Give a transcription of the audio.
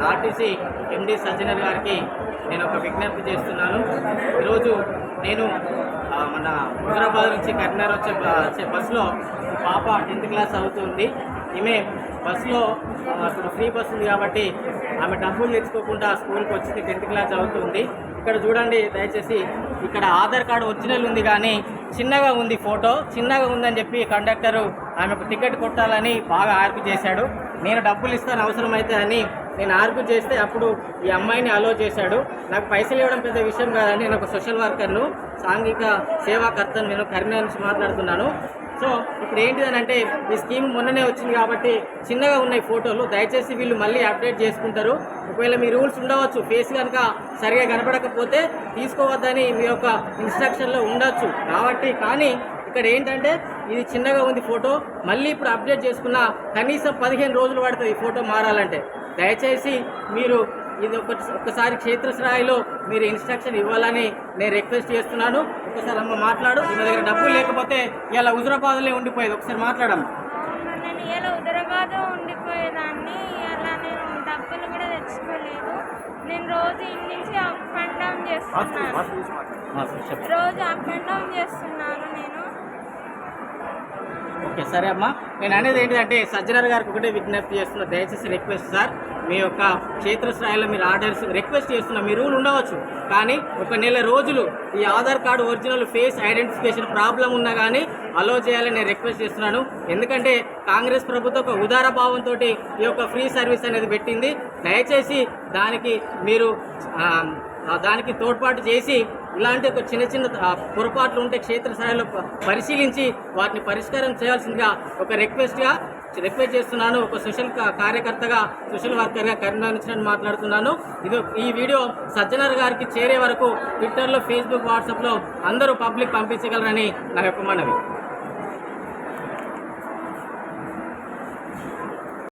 RTC ఎండి సజ్జనర్ గారికి నేను ఒక విజ్ఞప్తి చేస్తున్నాను. ఈరోజు నేను మన హైదరాబాద్ నుంచి కరీంనగర్ వచ్చే బస్సులో పాప 10th క్లాస్ అవుతుంది. ఈమె బస్సులో ఇప్పుడు ఫ్రీ బస్సు ఉంది కాబట్టి ఆమె డబ్బులు తెచ్చుకోకుండా స్కూల్కి వచ్చింది. 10th క్లాస్ అవుతుంది. ఇక్కడ చూడండి దయచేసి, ఇక్కడ ఆధార్ కార్డు ఒరిజినల్ ఉంది కానీ చిన్నగా ఉంది, ఫోటో చిన్నగా ఉందని చెప్పి కండక్టరు ఆమెకు టికెట్ కొట్టాలని బాగా ఆర్గ్యూ చేశాడు. నేను డబ్బులు ఇస్తాను అవసరమైతే అని నేను ఆర్గ్యూ చేస్తే అప్పుడు ఈ అమ్మాయిని అలో చేశాడు. నాకు పైసలు ఇవ్వడం పెద్ద విషయం కాదని, నేను ఒక సోషల్ వర్కర్ను, సాంఘిక సేవాకర్తను, నేను కరీంనగర్ నుంచి మాట్లాడుతున్నాను. సో ఇప్పుడు ఏంటిదనంటే ఈ స్కీమ్ మొన్ననే వచ్చింది కాబట్టి చిన్నగా ఉన్నాయి ఫోటోలు. దయచేసి వీళ్ళు మళ్ళీ అప్డేట్ చేసుకుంటారు. ఒకవేళ మీ రూల్స్ ఉండవచ్చు, ఫేస్ కనుక సరిగా కనపడకపోతే తీసుకోవద్దని మీ యొక్క ఇన్స్ట్రక్షన్లో ఉండొచ్చు కాబట్టి. కానీ ఇక్కడ ఏంటంటే ఇది చిన్నగా ఉంది ఫోటో, మళ్ళీ ఇప్పుడు అప్డేట్ చేసుకున్న కనీసం 15 రోజులు పడుతుంది ఈ ఫోటో మారాలంటే. దయచేసి మీరు ఇది ఒక్కసారి క్షేత్రస్థాయిలో మీరు ఇన్స్ట్రక్షన్ ఇవ్వాలని నేను రిక్వెస్ట్ చేస్తున్నాను. ఒకసారి అమ్మ మాట్లాడు. మీ దగ్గర డబ్బులు లేకపోతే ఇలా హుజురాబాద్లో ఉండిపోయేది, ఒకసారి మాట్లాడమ్మా. నేను ఇలా హుజురాబాద్ ఉండిపోయేదాన్ని, అలా నేను డబ్బులు కూడా తెచ్చుకోలేదు. నేను రోజు ఇంటి నుంచి అప్ అండ్ డౌన్ చేస్తున్నాను, రోజు అప్ అండ్ డౌన్ చేస్తున్నాను నేను. ఓకే సరే అమ్మా, నేను అనేది ఏంటంటే సజ్జనర్ గారికి ఒకటే విజ్ఞప్తి చేస్తున్నా, దయచేసి రిక్వెస్ట్ సార్, మీ యొక్క క్షేత్రస్థాయిలో మీరు ఆర్డర్స్ రిక్వెస్ట్ చేస్తున్నా. మీ రూల్ ఉండవచ్చు కానీ 1 నెల రోజులు ఈ Aadhaar card original face identification problem ఉన్నా కానీ అలో చేయాలని నేను రిక్వెస్ట్ చేస్తున్నాను. ఎందుకంటే కాంగ్రెస్ ప్రభుత్వం ఒక ఉదార భావంతో ఈ యొక్క ఫ్రీ సర్వీస్ అనేది పెట్టింది. దయచేసి దానికి తోడ్పాటు చేసి ఇలాంటి ఒక చిన్న పొరపాట్లు ఉంటే క్షేత్రస్థాయిలో పరిశీలించి వాటిని పరిష్కారం చేయాల్సిందిగా ఒక రిక్వెస్ట్ చేస్తున్నాను. ఒక సోషల్ కార్యకర్తగా, సోషల్ వర్కర్గా కరీంనగర్ నుంచి నేను మాట్లాడుతున్నాను. ఈ వీడియో సజ్జనర్ గారికి చేరే వరకు ట్విట్టర్లో, ఫేస్బుక్, వాట్సాప్లో అందరూ పబ్లిక్ పంపించగలరని నా యొక్క మనవి.